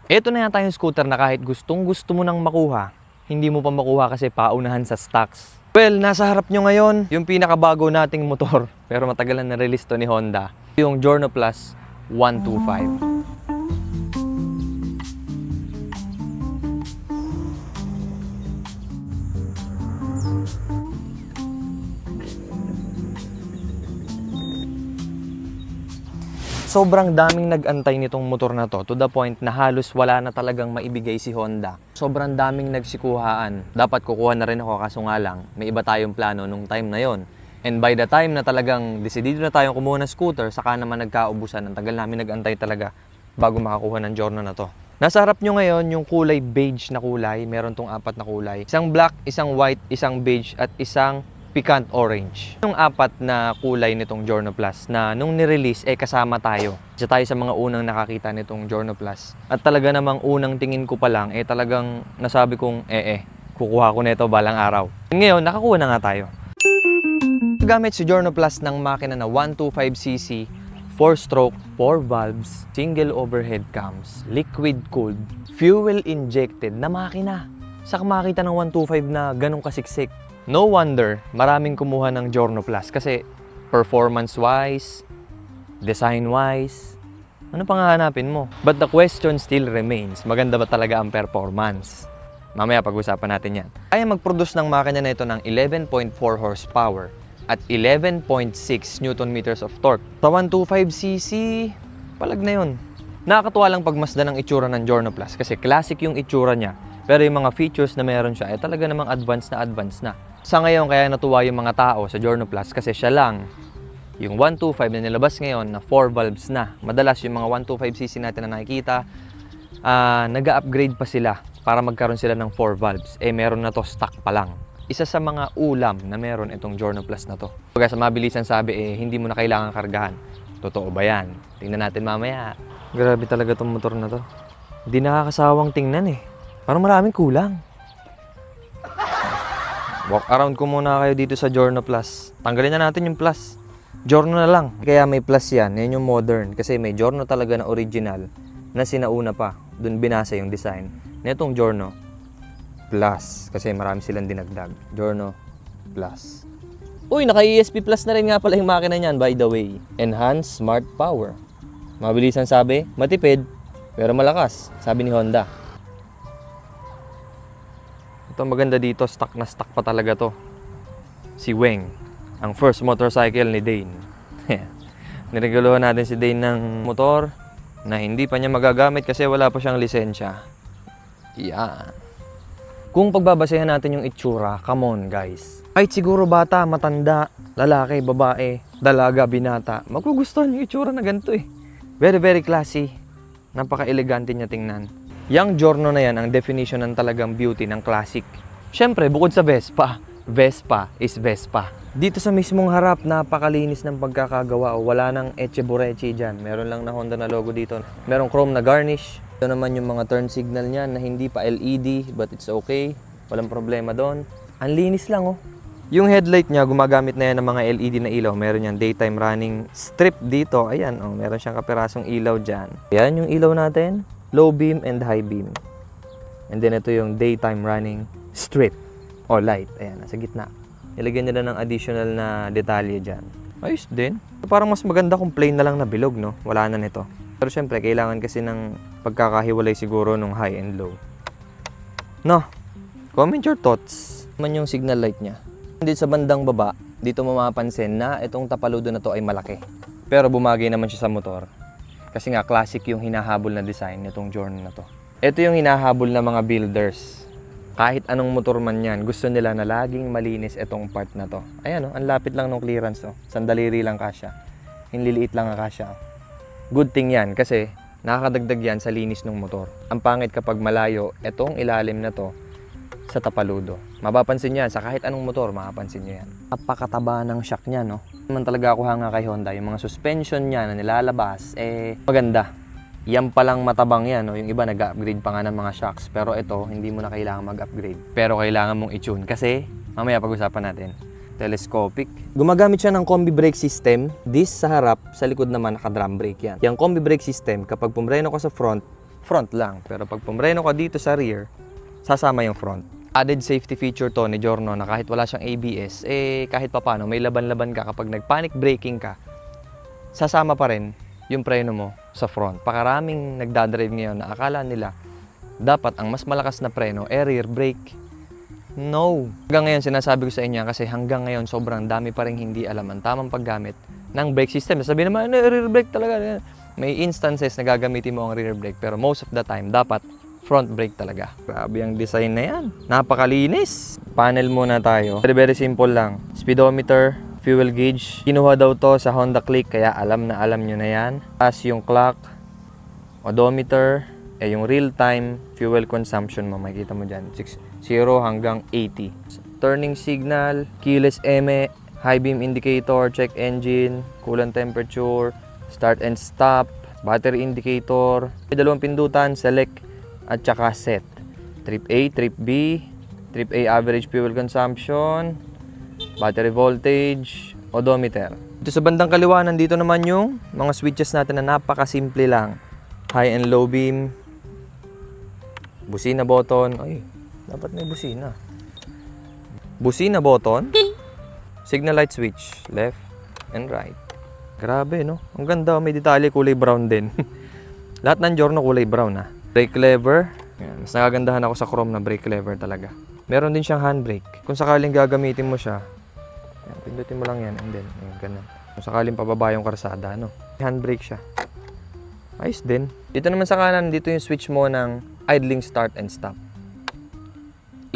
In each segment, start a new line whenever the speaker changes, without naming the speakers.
Ito na yata yung scooter na kahit gustong gusto mo nang makuha, hindi mo pa makuha kasi paunahan sa stocks. Well, nasa harap nyo ngayon yung pinakabago nating motor pero matagal na na-release to ni Honda, yung Giorno Plus 125. Sobrang daming nag-antay nitong motor na to the point na halos wala na talagang maibigay si Honda. Sobrang daming nagsikuhaan. Dapat kukuha na rin ako kaso nga lang, may iba tayong plano nung time na yon. And by the time na talagang desidido na tayong kumuha ng scooter, saka naman nagkaubusan. Ang tagal namin nag-antay talaga bago makakuha ng Giorno na to. Nasa harap nyo ngayon yung kulay beige na kulay. Meron tong 4 na kulay. Isang black, isang white, isang beige at isang pikant orange. Yung 4 na kulay nitong Giorno Plus na nung nirelease kasama tayo. Isa tayo sa mga unang nakakita nitong Giorno Plus. At talaga namang unang tingin ko pa lang talagang nasabi kong kukuha ko nito balang araw. Ngayon nakakuha na nga tayo. Gamit si Giorno Plus ng makina na 125cc, 4-stroke, 4 valves, single overhead cams, liquid cooled, fuel injected na makina. Sa makita ng 125 na ganong kasiksik. No wonder maraming kumuha ng Giorno Plus kasi performance-wise, design-wise, ano pang hahanapin mo? But the question still remains, maganda ba talaga ang performance? Mamaya pag-usapan natin yan. Kaya mag-produce ng makina na ito ng 11.4 horsepower at 11.6 Nm of torque. Sa 125cc, palag na yun. Nakakatuwa lang pagmasdan ng itsura ng Giorno Plus kasi classic yung itsura niya. Pero yung mga features na meron siya talaga namang advanced na. Sa ngayon, kaya natuwa yung mga tao sa Giorno Plus kasi siya lang yung 125 na nilabas ngayon na 4 valves na. Madalas yung mga 125cc natin na nakikita, nag-upgrade pa sila para magkaroon sila ng 4 valves. Meron na to stock pa lang. Isa sa mga ulam na meron itong Giorno Plus na to. Pagka sa mabilisan sabi, hindi mo na kailangan kargahan. Totoo ba yan? Tingnan natin mamaya. Grabe talaga tong motor na to. Hindi nakakasawang tingnan Parang maraming kulang. Walk around ko muna kayo dito sa Giorno Plus. Tanggalin na natin yung Plus. Giorno na lang. Kaya may Plus yan. Yan yung modern. Kasi may Giorno talaga na original na sinauna pa. Doon binasa yung design. Netong Giorno Plus. Kasi marami silang dinagdag. Giorno Plus. Uy, naka-ESP Plus na rin nga pala yung makina niyan, by the way. Enhanced Smart Power. Mabilisan sabi, matipid, pero malakas. Sabi ni Honda. Ito maganda dito, stock na stock pa talaga to. Si Weng, ang first motorcycle ni Dane. Niregaluhan natin si Dane ng motor na hindi pa niya magagamit kasi wala pa siyang lisensya. Yan. Kung pagbabasehan natin yung itsura, come on guys. Kahit siguro bata, matanda, lalaki, babae, dalaga, binata, magugustuhan yung itsura na ganito Very, very classy. Napaka-elegante niya tingnan. Yang Giorno na yan, ang definition ng talagang beauty ng classic. Siyempre, bukod sa Vespa, Vespa is Vespa. Dito sa mismong harap, napakalinis ng pagkakagawa. Wala nang etche-boreche dyan. Meron lang na Honda na logo dito. Merong chrome na garnish. Ito naman yung mga turn signal niya na hindi pa LED, but it's okay. Walang problema doon. Ang linis lang Yung headlight niya, gumagamit na yan ng mga LED na ilaw. Meron yan daytime running strip dito. Ayan, meron siyang kapirasong ilaw dyan. Ayan yung ilaw natin. Low beam and high beam. And then ito yung daytime running strip o light. Ayan, nasa gitna. Ilagyan nila ng additional na detalye dyan. Ayos din. Parang mas maganda kung plain na lang na bilog, no? Wala na nito. Pero syempre, kailangan kasi ng pagkakahiwalay siguro nung high and low. No? Comment your thoughts. Man yung signal light niya. Dito sa bandang baba, dito mo mapapansin na itong tapaludo na to ay malaki. Pero bumagay naman siya sa motor. Kasi nga, classic yung hinahabol na design nitong Giorno na to. Ito yung hinahabol na mga builders. Kahit anong motor man yan, gusto nila na laging malinis itong part na to. Ayan ang lapit lang ng clearance Sandaliri lang kasya. Hinliliit lang ang kasya. Good thing yan kasi nakakadagdag yan sa linis ng motor. Ang pangit kapag malayo, itong ilalim na to sa tapaludo. Mapapansin yan sa kahit anong motor, mapapansin nyo yan. Napakataba ng shock niya, no? Naman talaga ako hanga kay Honda. Yung mga suspension niya na nilalabas, maganda. Yan palang matabang yan, no? Yung iba nag-upgrade pa nga ng mga shocks. Pero ito, hindi mo na kailangan mag-upgrade. Pero kailangan mong i-tune kasi, mamaya pag-usapan natin. Telescopic. Gumagamit siya ng combi brake system. This sa harap, sa likod naman naka-drum brake yan. Yung combi brake system, kapag pumreno ka sa front, front lang. Pero pag pumreno ka dito sa rear, sasama yung front. Added safety feature to ni Giorno na kahit wala siyang ABS, kahit papano, may laban-laban ka kapag nag-panic braking ka, sasama pa rin yung preno mo sa front. Pakaraming nagdadrive ngayon na akala nila dapat ang mas malakas na preno rear brake. No. Hanggang ngayon sinasabi ko sa inyo kasi hanggang ngayon sobrang dami pa rin hindi alam ang tamang paggamit ng brake system. Sabi naman, rear brake talaga. May instances na gagamitin mo ang rear brake pero most of the time dapat front brake talaga. Grabe ang design na yan. Napakalinis. Panel muna tayo. Very, very simple lang. Speedometer, fuel gauge. Kinuha daw to sa Honda Click kaya alam na alam nyo na yan. As yung clock, odometer, yung real-time fuel consumption mo. Makikita mo dyan. 0 hanggang 80. Turning signal, keyless eme, high beam indicator, check engine, coolant temperature, start and stop, battery indicator, may dalawang pindutan, select at saka set. Trip A, trip B, trip A average fuel consumption, battery voltage, odometer. Dito sa bandang kaliwa, nandito naman yung mga switches natin na napakasimple lang. High and low beam, busina button, ay, dapat may busina. Busina button, signal light switch, left and right. Grabe, no? Ang ganda, may detalye, kulay brown din. Lahat ng Giorno kulay brown, ha? Brake lever. Yan, mas nagagandahan ako sa chrome na brake lever talaga. Meron din siyang handbrake. Kung sakaling gagamitin mo siya, yan, pindutin mo lang yan, and then, yan, ganun. Kung sakaling pababa yung karsada, no? Handbrake siya. Ayos din. Dito naman sa kanan, dito yung switch mo ng idling start and stop.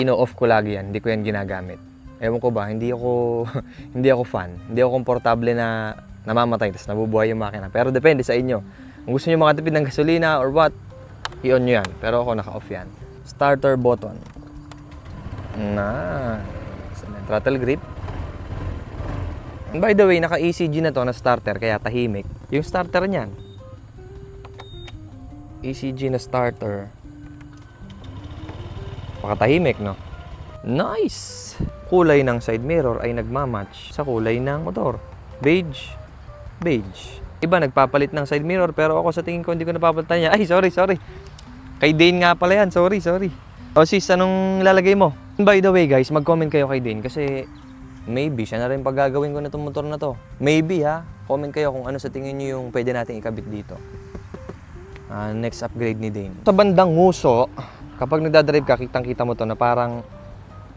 Ino-off ko lagi yan, hindi ko yan ginagamit. Ewan ko ba, hindi ako hindi ako fan. Hindi ako komportable na namamatay tapos nabubuhay yung makina. Pero depende sa inyo. Kung gusto niyo makatipid ng gasolina or what, i-on nyo yan. Pero ako naka-off yan. Starter button. Throttle grip. And by the way, naka-ECG na to na starter kaya tahimik. Yung starter niyan. ECG na starter. Pakatahimik, no? Nice! Kulay ng side mirror ay nagmamatch sa kulay ng motor. Beige. Beige. Iba nagpapalit ng side mirror pero ako sa tingin ko hindi ko napapalitan niya. Ay, sorry. Kay Dane nga pala yan. Sorry. O sis, anong lalagay mo? By the way guys, mag-comment kayo kay Dane kasi maybe siya na rin paggagawin ko na itong motor na to. Maybe ha. Comment kayo kung ano sa tingin nyo yung pwede natin ikabit dito. Next upgrade ni Dane. Sa bandang nguso, kapag nagdadrive ka, kitang-kita mo to na parang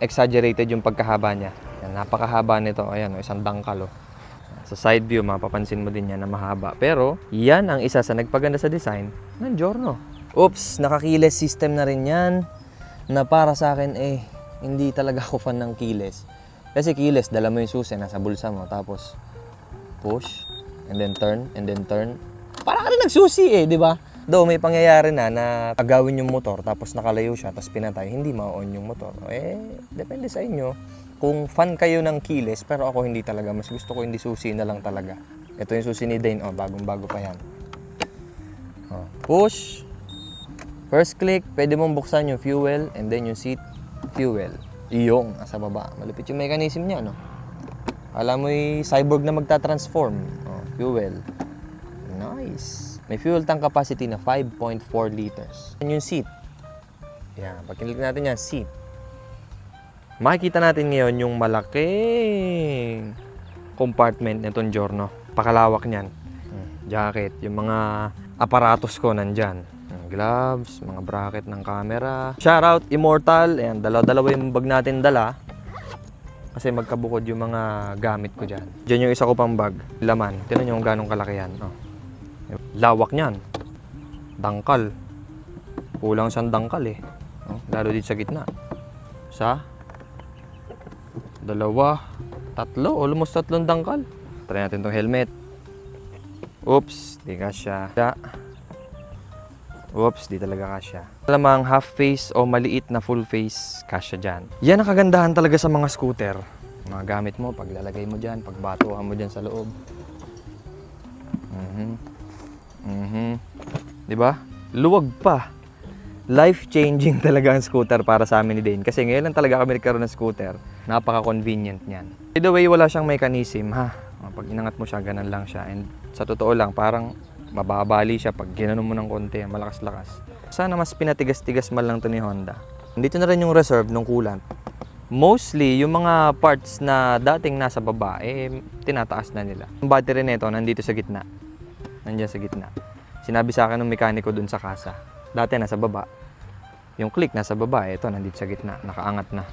exaggerated yung pagkahaba niya. Yan, napakahaba nito. Ayan, isang dangkal. Sa side view, mapapansin mo din yan na mahaba. Pero, yan ang isa sa nagpaganda sa design ng Giorno. Oops, naka-keyless system na rin yan. Na para sa akin, hindi talaga ako fan ng keyless. Kasi keyless, dala mo yung susi, nasa bulsa mo. Tapos, push, and then turn, and then turn. Para ka rin nagsusi di ba? Though may pangyayari na agawin yung motor tapos nakalayo siya tapos pinatay, hindi ma-on yung motor. Depende sa inyo. Kung fan kayo ng keyless, pero ako hindi talaga. Mas gusto ko hindi susi na lang talaga. Ito yung susi ni Dane. Bagong-bago pa yan. Push. First click, pwede mong buksan yung fuel and then yung seat fuel. Iyong nasa baba. Malupit yung mechanism niya, no? Alam mo yung cyborg na magta-transform. Fuel. Nice. May fuel tank capacity na 5.4 liters. Yan yung seat. Yan. Pag kinlik natin yan, seat. Makikita natin ngayon yung malaking compartment nitong Giorno. Pakalawak niyan. Jacket. Yung mga aparatos ko nandyan. Gloves, mga bracket ng camera. Shoutout, Immortal. Ayan, dalawa yung bag natin dala. Kasi magkabukod yung mga gamit ko dyan. Diyan yung isa ko pang bag. Laman. Tignan nyo kung ganong kalaki yan. Lawak niyan. Dangkal. Kulang siyang dangkal lalo dito sa gitna. Isa. Dalawa. Tatlo. Almost tatlong dangkal. Try natin tong helmet. Oops. Di kasya. Oops. Di talaga kasya. Alamang half face o maliit na full face kasya dyan. Yan ang kagandahan talaga sa mga scooter. Mga gamit mo. Paglalagay mo dyan. Pagbatuhan mo dyan sa loob. Diba? Luwag pa. Life-changing talaga ang scooter para sa amin ni Dane. Kasi ngayon lang talaga kami nagkaroon ng scooter. Napaka-convenient niyan. By the way, wala siyang mechanism, ha? Pag inangat mo siya, ganun lang siya. And sa totoo lang, parang mababali siya pag ginanon mo ng konti, malakas-lakas. Sana mas pinatigas-tigas man lang to ni Honda. Dito na rin yung reserve ng coolant. Mostly, yung mga parts na dating nasa baba, tinataas na nila. Yung battery nito, nandito sa gitna. Nandiyan sa gitna. Sinabi sa akin ng mekaniko dun sa kasa. Dati nasa baba. Yung click nasa baba, ito nandito sa gitna. Nakaangat na.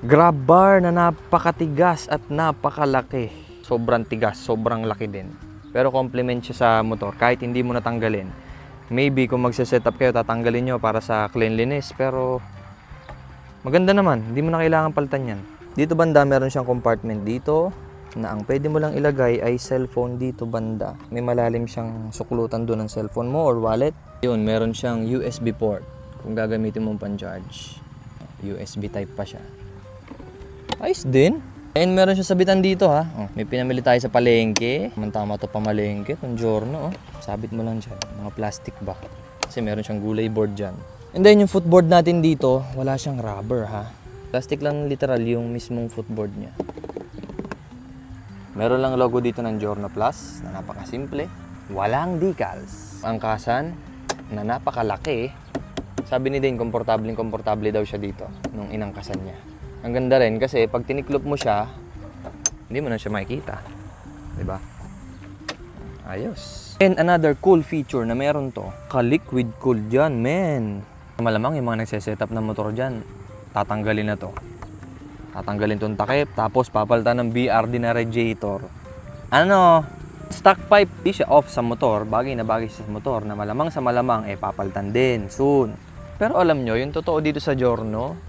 Grab bar na napakatigas at napakalaki. Sobrang tigas, sobrang laki din. Pero compliment siya sa motor. Kahit hindi mo natanggalin. Maybe kung magse-setup kayo, tatanggalin nyo para sa cleanliness. Pero maganda naman, hindi mo na kailangan palitan yan. Dito banda, meron siyang compartment dito na ang pwede mo lang ilagay ay cellphone dito banda. May malalim siyang suklutan doon ng cellphone mo or wallet. Yun, meron siyang USB port kung gagamitin mong pan-charge. USB type pa siya. Ayos din. And meron siya sabitan dito ha. Oh, may pinamili tayo sa palengke. Tama to pamalengke, kung giorno. Oh. Sabit mo lang dyan, mga plastic ba. Kasi meron siyang gulay board dyan. And then yung footboard natin dito, wala siyang rubber ha. Plastic lang literal yung mismong footboard niya. Meron lang logo dito ng Giorno Plus na napakasimple. Walang decals. Angkasan na napakalaki. Sabi ni Dane, komportable daw siya dito nung inangkasan niya. Ang ganda rin kasi pag tiniklop mo siya, hindi mo na siya makikita. Diba? Ayos. And another cool feature na meron to, ka-liquid cool dyan, men. Malamang yung mga nagse-setup ng motor dyan, tatanggalin na to. Tatanggalin tong takip, tapos papalitan ng BRD na radiator. Ano, stock pipe, di siya off sa motor, bagay na bagay sa motor, na malamang sa malamang, papalitan din, soon. Pero alam nyo, yung totoo dito sa Giorno,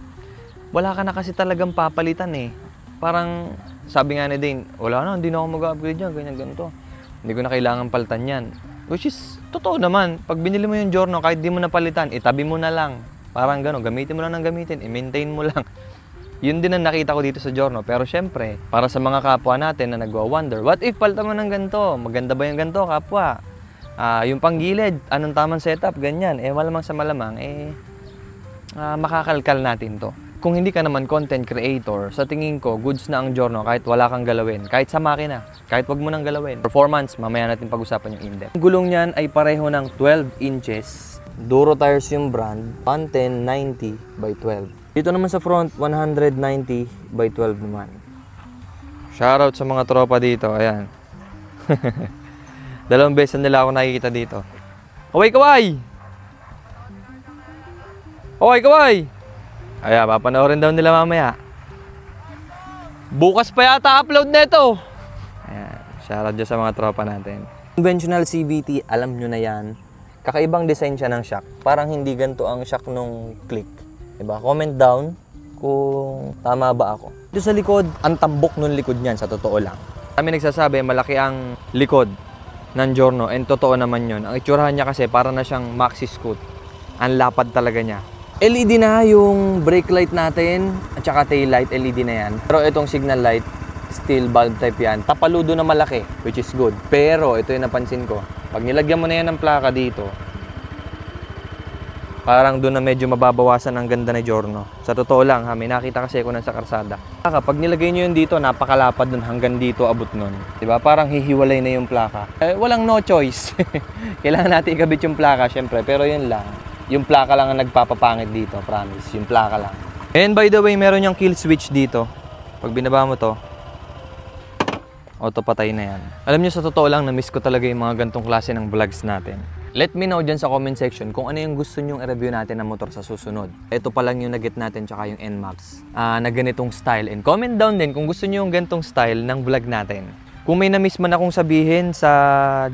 wala ka na kasi talagang papalitan Parang, sabi nga ni Dane, wala na, hindi na ako mag-upgrade yan, ganyan, ganito. Hindi ko na kailangan palitan yan. Which is, totoo naman. Pag binili mo yung Giorno, kahit di mo napalitan, itabi mo na lang. Parang gano'n, gamitin mo lang ng gamitin, i-maintain mo lang. Yun din ang nakita ko dito sa Giorno. Pero syempre, para sa mga kapwa natin na nagwa-wonder, what if palitan mo ng ganito? Maganda ba yung ganito, kapwa? Yung panggilid, anong tamang setup, ganyan. Malamang sa malamang, makakalkal natin to. Kung hindi ka naman content creator, sa tingin ko, goods na ang Giorno kahit wala kang galawin. Kahit sa makina, kahit wag mo nang galawin. Performance, mamaya natin pag-usapan yung in-depth. Ang gulong niyan ay pareho ng 12 inches. Duro tires yung brand, 110 90 by 12. Dito naman sa front, 190 by 12 naman. Shoutout sa mga tropa dito, ayan. Dalawang beses nila ako nakikita dito. Kaway, kaway! Kaway, kaway! Ayan, papanoorin daw nila mamaya. Bukas pa yata upload na ito. Ayan, shoutout dyan sa mga tropa natin. Conventional CVT, alam nyo na yan. Kakaibang design siya ng shock. Parang hindi ganito ang shock nung click. Diba? Comment down kung tama ba ako. Dito sa likod, ang tambok nung likod niyan, sa totoo lang. Kami nagsasabi, malaki ang likod ng Giorno. And totoo naman yun. Ang itsurahan niya kasi, para na siyang maxi scoot. Ang lapad talaga niya. LED na yung brake light natin at saka tail light, LED na yan. Pero itong signal light, still bulb type yan. Tapaludo na malaki, which is good. Pero ito yung napansin ko. Pag nilagyan mo na yan ng plaka dito, parang doon na medyo mababawasan ang ganda ni Giorno. Sa totoo lang ha, may nakita kasi ako na sa karsada. Pag nilagay nyo yun dito, napakalapad dun hanggang dito abot nun. Diba? Parang hihiwalay na yung plaka. Walang no choice. Kailangan natin ikabit yung plaka, syempre. Pero yun lang. Yung plaka lang ang nagpapapangit dito, promise. Yung plaka lang. And by the way, meron yung kill switch dito. Pag binaba mo to, auto patay na yan. Alam nyo, sa totoo lang, na-miss ko talaga yung mga gantong klase ng vlogs natin. Let me know dyan sa comment section kung ano yung gusto nyong i-review natin ng motor sa susunod. Ito pa lang yung nag-get natin tsaka yung NMAX na ganitong style. And comment down din kung gusto nyo yung gantong style ng vlog natin. Kung may na-miss man akong sabihin sa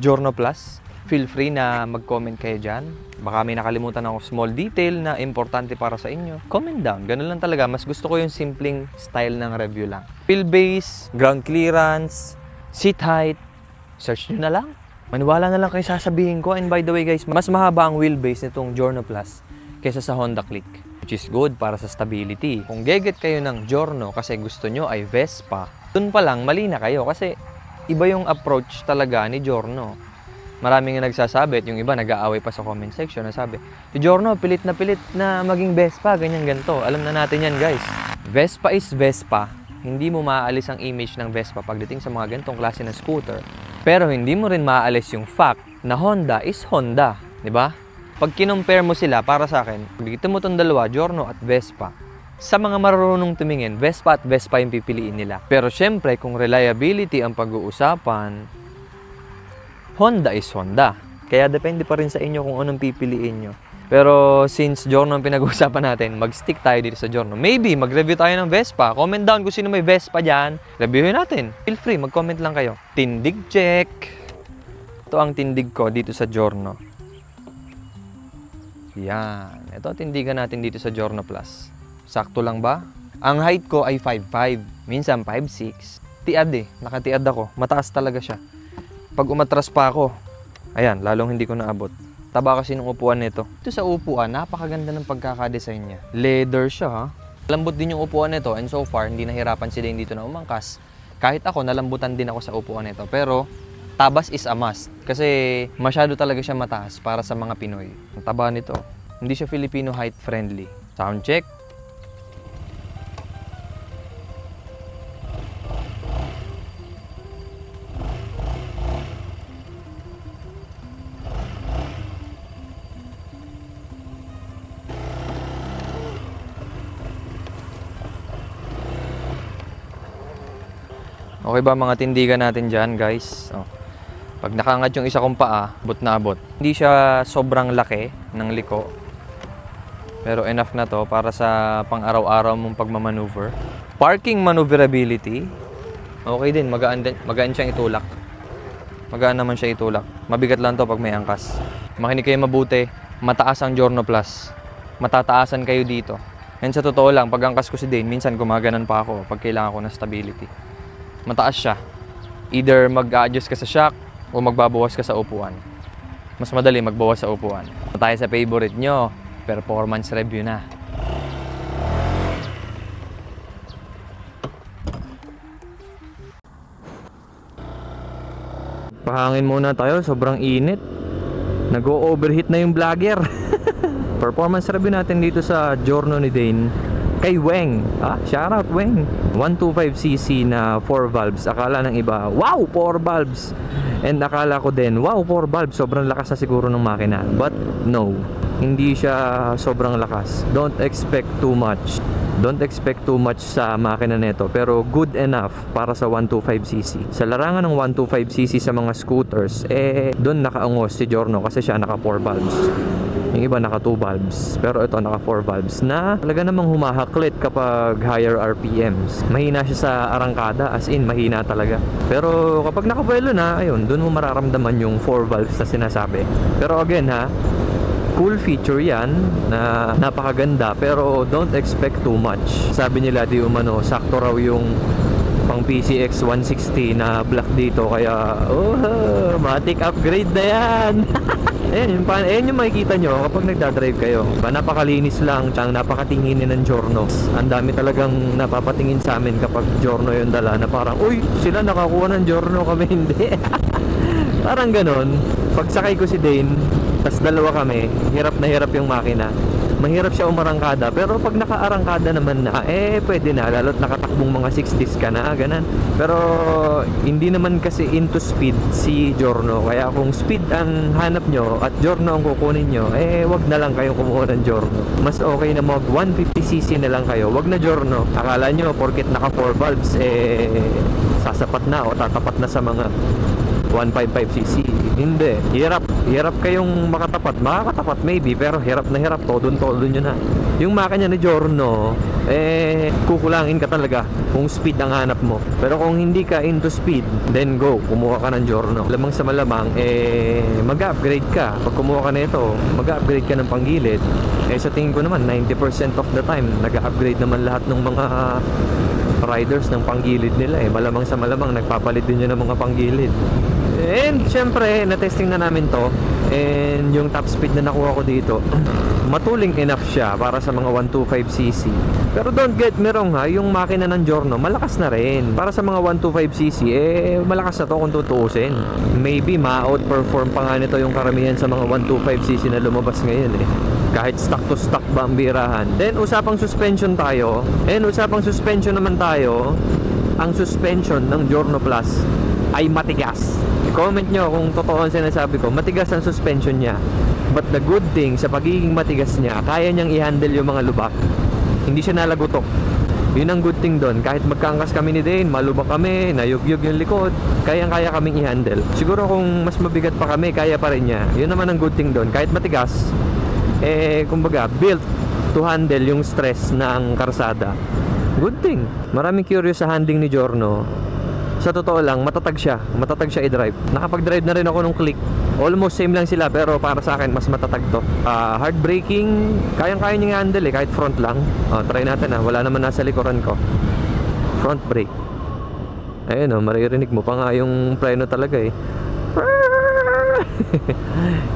Giorno Plus, feel free na mag-comment kayo dyan. Baka may nakalimutan ako small detail na importante para sa inyo. Comment down. Ganun lang talaga. Mas gusto ko yung simpleng style ng review lang. Wheelbase, ground clearance, seat height. Search nyo na lang. Maniwala na lang kayo sasabihin ko. And by the way guys, mas mahaba ang wheelbase nitong Giorno Plus kaysa sa Honda Click. Which is good para sa stability. Kung geget kayo ng Giorno kasi gusto nyo ay Vespa, dun pa lang mali na kayo kasi iba yung approach talaga ni Giorno. Maraming yung nagsasabi at yung iba nag-aaway pa sa comment section na sabi, si Giorno pilit na maging Vespa, ganyan ganito. Alam na natin yan guys. Vespa is Vespa. Hindi mo maaalis ang image ng Vespa pagdating sa mga ganitong klase ng scooter. Pero hindi mo rin maaalis yung fact na Honda is Honda, di ba? Pag kinumpare mo sila, para sa akin, dito mo itong dalawa, Giorno at Vespa. Sa mga marunong tumingin, Vespa at Vespa yung pipiliin nila. Pero syempre, kung reliability ang pag-uusapan, Honda is Honda. Kaya depende pa rin sa inyo kung anong pipiliin nyo. Pero since Giorno ang pinag-uusapan natin, mag-stick tayo dito sa Giorno. Maybe, mag-review tayo ng Vespa. Comment down kung sino may Vespa dyan. Reviewin natin. Feel free, mag-comment lang kayo. Tindig check. Ito ang tindig ko dito sa Giorno. Yan. Ito tindigan natin dito sa Giorno Plus. Sakto lang ba? Ang height ko ay 5'5". Minsan 5'6". Tiad eh. Nakatiad ako. Mataas talaga siya. Pag umatras pa ako, ayan, lalong hindi ko naabot. Taba kasi ng upuan nito. Ito sa upuan, napakaganda ng pagkakadesign niya. Leather siya ha. Lambot din yung upuan nito and so far, hindi nahirapan si Dane dito na umangkas. Kahit ako, nalambutan din ako sa upuan nito. Pero, tabas is a must. Kasi masyado talaga siya mataas para sa mga Pinoy. Ang taba nito. Hindi siya Filipino height friendly. Sound check. Okay ba mga tindigan natin dyan, guys? Oh. Pag nakangat yung isa kong paa, abot na abot. Hindi siya sobrang laki ng liko. Pero enough na to para sa pang-araw-araw mong pagmamaneuver. Parking maneuverability. Okay din, magaan siyang itulak. Magaan naman siya itulak. Mabigat lang to pag may angkas. Makinig kayo mabuti, mataas ang Giorno Plus. Matataasan kayo dito. And sa totoo lang, pag angkas ko si Dane, minsan gumaganan pa ako pag kailangan ko ng stability. Mataas siya. Either mag-adjust ka sa shock o magbabawas ka sa upuan. Mas madali magbawas sa upuan. Tayo sa favorite nyo, performance review na. Pahangin muna tayo, sobrang init. Nag-o-overheat na yung vlogger. Performance review natin dito sa Giorno ni Dane. Kay Weng. Shoutout Weng. 125cc na 4 valves. Akala ng iba, wow, 4 valves. And akala ko din, wow, 4 valves. Sobrang lakas na siguro ng makina. But no, hindi siya sobrang lakas. Don't expect too much. Don't expect too much sa makina nito. Pero good enough para sa 125cc. Sa larangan ng 125cc sa mga scooters, doon nakaangos si Giorno kasi siya naka 4 valves. Yung iba naka 2 valves, pero ito naka 4 valves na talaga namang humahaklit kapag higher RPMs. Mahina siya sa arangkada, as in mahina talaga. Pero kapag nakabuelo na, ayun, dun mo mararamdaman yung 4 valves na sinasabi. Pero again ha, cool feature yan na napakaganda, pero don't expect too much. Sabi nila di umano, sakto raw yung pang PCX 160 na black dito, kaya matic upgrade na yan. Ayan yung makikita nyo kapag nagdadrive kayo. Napakalinis lang, tsang napakatinginin ng Giorno. Ang dami talagang napapatingin sa amin kapag Giorno yung dala, na parang, uy, sila nakakuha ng Giorno, kami hindi. Parang ganon. Pagsakay ko si Dane, tas dalawa kami, hirap na hirap yung makina. Mahirap siya umarangkada, pero pag nakaarangkada naman na, pwede na, lalo't nakatakbong mga 60s ka na, ganan. Pero hindi naman kasi into speed si Giorno, kaya kung speed ang hanap nyo at Giorno ang kukunin nyo, wag na lang kayong kumuha ng Giorno. Mas okay na mag 150cc na lang kayo, wag na Giorno. Akala nyo porket naka 4 valves, sasapat na o tatapat na sa mga 155cc. Hindi. Hirap kayong makatapat. Makakatapat maybe, pero hirap na hirap. Todo nyo na. Yung makina ni Giorno, kukulangin ka talaga kung speed ang hanap mo. Pero kung hindi ka into speed, then go, kumuha ka ng Giorno. Lamang sa malamang, mag-upgrade ka. Pag kumuha ka na ito, mag-upgrade ka ng panggilid. Sa tingin ko naman, 90% of the time, nag-upgrade naman lahat ng mga riders ng panggilid nila. Malamang sa malamang, nagpapalit din yun ng mga panggilid. And syempre, na-testing na namin to. And yung top speed na nakuha ko dito, matuling enough siya para sa mga 125cc. Pero don't get me wrong ha, yung makina ng Giorno, malakas na rin. Para sa mga 125cc, malakas na to kung tutuusin. Maybe ma-outperform pa nga nito yung karamihan sa mga 125cc na lumabas ngayon kahit stock to stock ba ang birahan. Then usapang suspension tayo. And usapang suspension naman tayo, ang suspension ng Giorno Plus ay matigas. I-comment nyo kung totoo ang sinasabi ko. Matigas ang suspension niya. But the good thing, sa pagiging matigas niya, kaya niyang i-handle yung mga lubak. Hindi siya nalagutok. Yun ang good thing doon. Kahit magkaangkas kami ni Dane, malubak kami, nayugyug yung likod, kayang-kaya kaming i-handle. Siguro kung mas mabigat pa kami, kaya pa rin niya. Yun naman ang good thing doon. Kahit matigas, kumbaga, built to handle yung stress ng karsada. Good thing. Maraming curious sa handling ni Giorno. Sa totoo lang, matatag siya i-drive. Nakapag-drive na rin ako nung Click. Almost same lang sila, pero para sa akin mas matatag to. Hard braking, kayang-kaya niya handle kahit front lang. Try natin wala naman nasa likuran ko. Front brake. Ayun maririnig mo pa nga yung preno talaga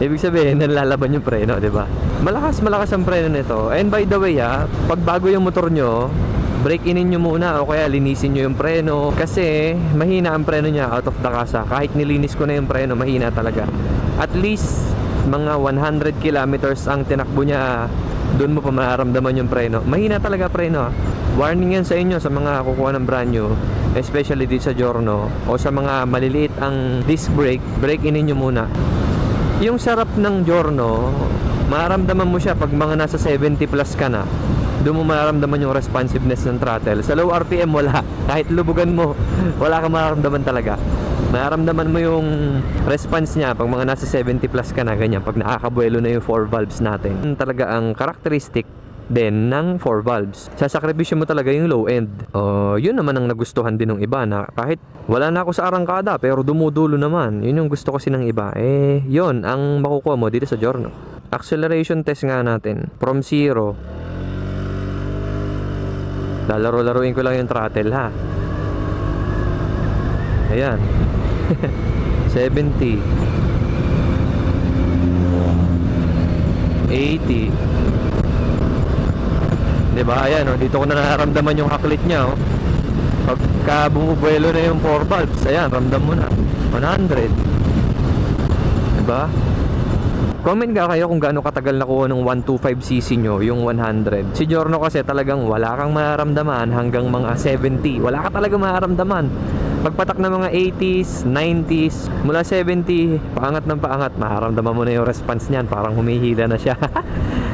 Ibig sabihin, nalalaban yung preno, di ba? Malakas ang preno nito. And by the way pag bago yung motor nyo, break inin nyo muna o kaya linisin nyo yung preno, kasi mahina ang preno niya out of the casa. Kahit nilinis ko na yung preno, mahina talaga. At least mga 100 kilometers ang tinakbo niya, doon mo pa mararamdaman yung preno. Mahina talaga preno Warning yan sa inyo, sa mga kukuha ng brand new, especially dito sa Giorno, o sa mga maliliit ang disc brake, break inin nyo muna. Yung sarap ng Giorno, mararamdaman mo siya pag mga nasa 70 plus ka na. Doon mo mararamdaman yung responsiveness ng throttle. Sa low RPM wala. Kahit lubugan mo, wala kang mararamdaman talaga. Mararamdaman mo yung response niya pag mga nasa 70 plus ka na, ganyan. Pag nakakabuelo na yung 4 valves natin. Talaga ang characteristic din ng 4 valves. Sasakripisyo mo talaga yung low end. Yun naman ang nagustuhan din ng iba, na kahit wala na ako sa arangkada pero dumudulo naman. Yun yung gusto kasi ng iba. Yun ang makukuha mo dito sa Giorno. Acceleration test nga natin. From 0, lalaro-laruin ko lang yung throttle Ayan. 70, 80. Diba? Ayan dito ko na nararamdaman yung haklit niya Pagka bumubuelo na yung 4 valves, ayan, ramdam mo na 100. Diba? Comment nga kayo kung gaano katagal nakuha ng 125cc nyo, yung 100. Si Giorno kasi talagang wala kang mararamdaman hanggang mga 70. Wala ka talaga mararamdaman. Pagpatak ng mga 80s, 90s, mula 70, paangat ng paangat, mararamdaman mo na yung response niyan. Parang humihila na siya.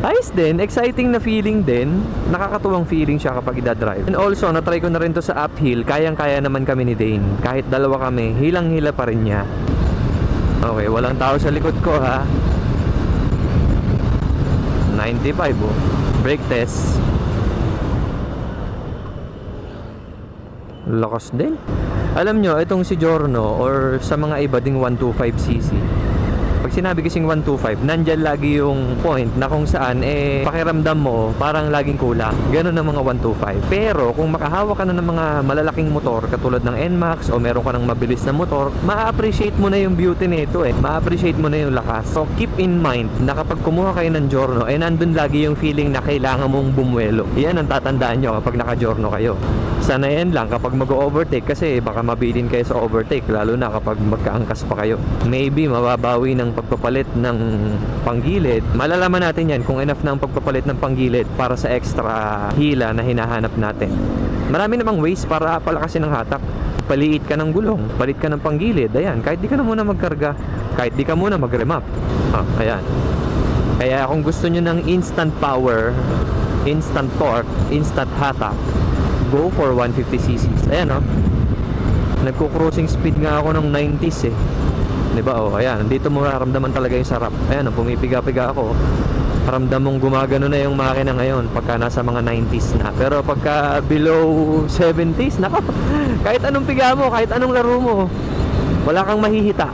Ayos din, exciting na feeling din. Nakakatuwang feeling siya kapag i-drive. And also, na-try ko na rin to sa uphill. Kayang-kaya naman kami ni Dane. Kahit dalawa kami, hilang-hila pa rin niya. Okay, walang tao sa likod ko 95 brake test. Lakas din. Alam nyo, itong si Giorno or sa mga iba ding 125cc, pag sinabi kasing 125, nandyan lagi yung point na kung saan pakiramdam mo parang laging kulang. Ganun ang mga 125. Pero kung makahawak ka na ng mga malalaking motor katulad ng NMAX o meron ka ng mabilis na motor, ma-appreciate mo na yung beauty nito ma-appreciate mo na yung lakas. So keep in mind na kapag kumuha kayo ng Giorno, nandun lagi yung feeling na kailangan mong bumuelo. Yan ang tatandaan nyo kapag naka-Giorno kayo. Sana yan lang kapag mag-overtake, kasi baka mabilin kayo sa overtake, lalo na kapag magkaangkas pa kayo. Maybe mababawi ng pagpapalit ng panggilid. Malalaman natin yan kung enough ng pagpapalit ng panggilid para sa extra hila na hinahanap natin. Marami namang ways para palakasin ng hatak. Paliit ka ng gulong, palit ka ng panggilid, ayan, kahit di ka na muna magkarga, kahit di ka muna mag-remap. Ayan. Kaya kung gusto nyo ng instant power, instant torque, instant hatak, go for 150cc. Ayan nagko-cruising speed nga ako ng 90s diba? Ayan, dito mo mararamdaman talaga yung sarap. Ayan, pumipiga-piga ako. Ramdam mong gumagano na yung makina ngayon pagka nasa mga 90s na. Pero pagka below 70s, nako, kahit anong piga mo, kahit anong laro mo, wala kang mahihita.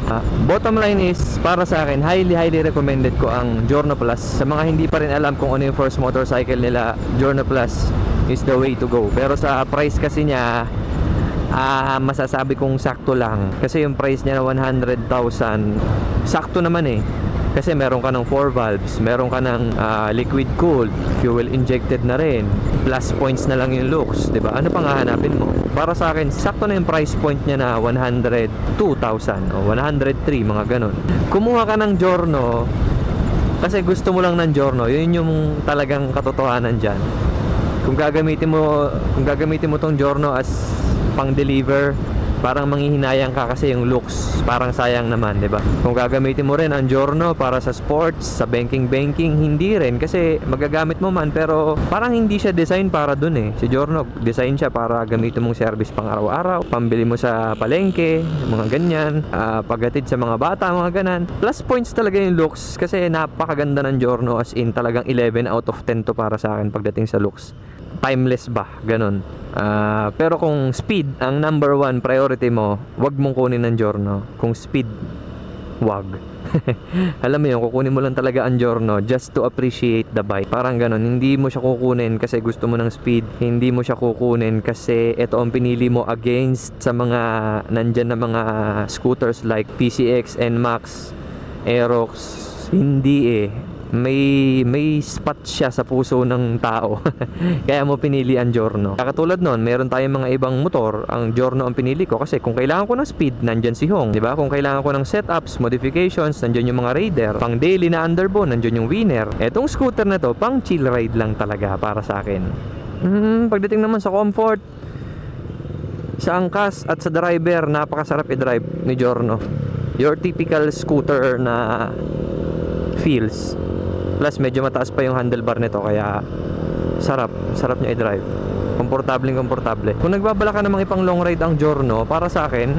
Bottom line is, para sa akin, highly recommended ko ang Giorno Plus. Sa mga hindi pa rin alam kung ano yung first motorcycle nila, Giorno Plus is the way to go. Pero sa price kasi niya, masasabi kong sakto lang. Kasi yung price niya na 100,000, sakto naman Kasi meron ka ng 4 valves, meron ka ng liquid cooled, fuel injected na rin, plus points na lang yung looks, diba? Ano pang hahanapin mo? Para sa akin, sakto na yung price point niya na 102,000 o 103, mga ganun. Kumuha ka ng Giorno kasi gusto mo lang ng Giorno, yun yung talagang katotohanan dyan. Kung gagamitin mo tong Giorno as pang-deliver, parang manghihinayang ka kasi yung looks, parang sayang naman, di ba? Kung gagamitin mo rin ang Giorno para sa sports, sa banking, hindi rin kasi magagamit mo man, pero parang hindi siya design para dun eh. Si Giorno, design siya para gamitin mong service pang araw-araw, pambili mo sa palengke, mga ganyan, paghatid sa mga bata, mga ganan. Plus points talaga yung looks kasi napakaganda ng Giorno, as in talagang 11 out of 10 to para sa akin pagdating sa looks. Timeless ba? Ganun. Pero kung speed ang number one priority mo, wag mong kunin ng Giorno. Kung speed, wag. Alam mo yun, kukunin mo lang talaga ang Giorno just to appreciate the bike. Parang ganun, hindi mo siya kukunin kasi gusto mo ng speed. Hindi mo siya kukunin kasi ito ang pinili mo against sa mga nandyan na mga scooters like PCX, NMAX, Aerox. Hindi eh. May spot siya sa puso ng tao. Kaya mo pinili ang Giorno. Katulad nun, meron tayong mga ibang motor, ang Giorno ang pinili ko kasi kung kailangan ko ng speed, nandyan si Hong, 'di ba? Kung kailangan ko ng setups, modifications, nandyan yung mga Raider. Pang daily na underbone, nandyan yung Winner. Etong scooter na to, pang chill ride lang talaga para sa akin. Pagdating naman sa comfort, sa angkas at sa driver, napakasarap i-drive ni Giorno. Your typical scooter na feels. Plus medyo mataas pa yung handlebar nito kaya sarap niya i-drive. Komportable. Kung nagbabala ka namang ipang long ride ang Giorno, para sa akin,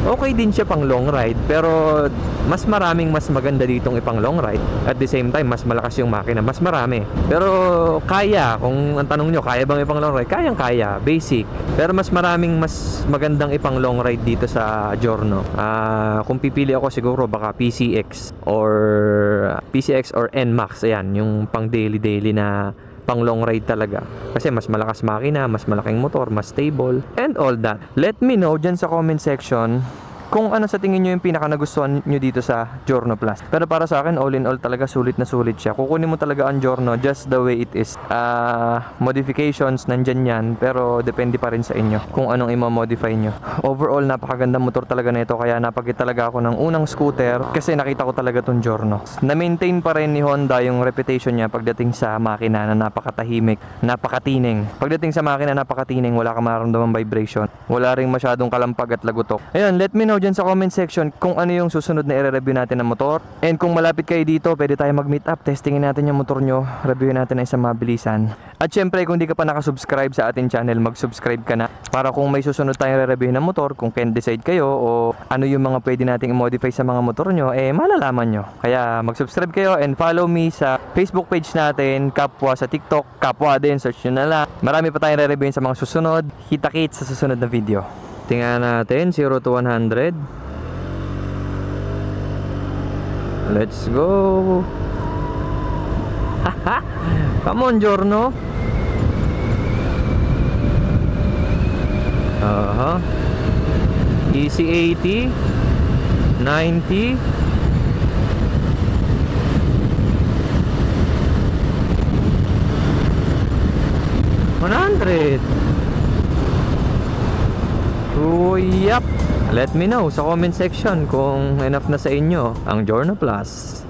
okay din siya pang long ride, pero mas maganda ditong ipang long ride. At the same time, mas malakas yung makina, mas marami. Pero kaya, kung ang tanong nyo, kaya bang ipang long ride? Kaya, basic. Pero mas magandang ipang long ride dito sa Giorno. Kung pipili ako siguro baka PCX or NMAX, ayan, yung pang daily na pang long ride talaga. Kasi mas malakas makina, mas malaking motor, mas stable, and all that. Let me know dyan sa comment section kung ano sa tingin nyo yung pinaka nagustuhan nyo dito sa Giorno Plus. Pero para sa akin, all in all talaga sulit na sulit siya. Kukunin mo talaga ang Giorno just the way it is. Modifications nandyan yan, pero depende pa rin sa inyo kung anong i-modify nyo. Overall, napakaganda motor talaga nito, kaya napagit talaga ako ng unang scooter kasi nakita ko talaga tong Giorno. Na-maintain pa rin ni Honda yung reputation niya pagdating sa makina na napakatahimik, napakatining. Pagdating sa makina, napakatining, wala ka mararamdamang vibration, wala ring masyadong kalampag at lagutok. Ayun, let me know dyan sa comment section kung ano yung susunod na i-review natin ng motor. And kung malapit kayo dito, pwede tayo mag-meet up, testingin natin yung motor nyo, reviewin natin na isang mabilisan. At syempre, kung di ka pa nakasubscribe sa ating channel, mag-subscribe ka na para kung may susunod tayong re-review ng motor, kung can decide kayo o ano yung mga pwede nating i-modify sa mga motor nyo, malalaman nyo. Kaya mag-subscribe kayo and follow me sa Facebook page natin, Kapwa, sa TikTok, Kapwa din, search nyo na lang. Marami pa tayong re-reviewin sa mga susunod. Kita-kits sa susunod na video. Tingnan natin, 0 to 100. Let's go. Come on, Giorno. Easy 80, 90, 100. Yup. Let me know sa comment section kung enough na sa inyo ang Giorno Plus.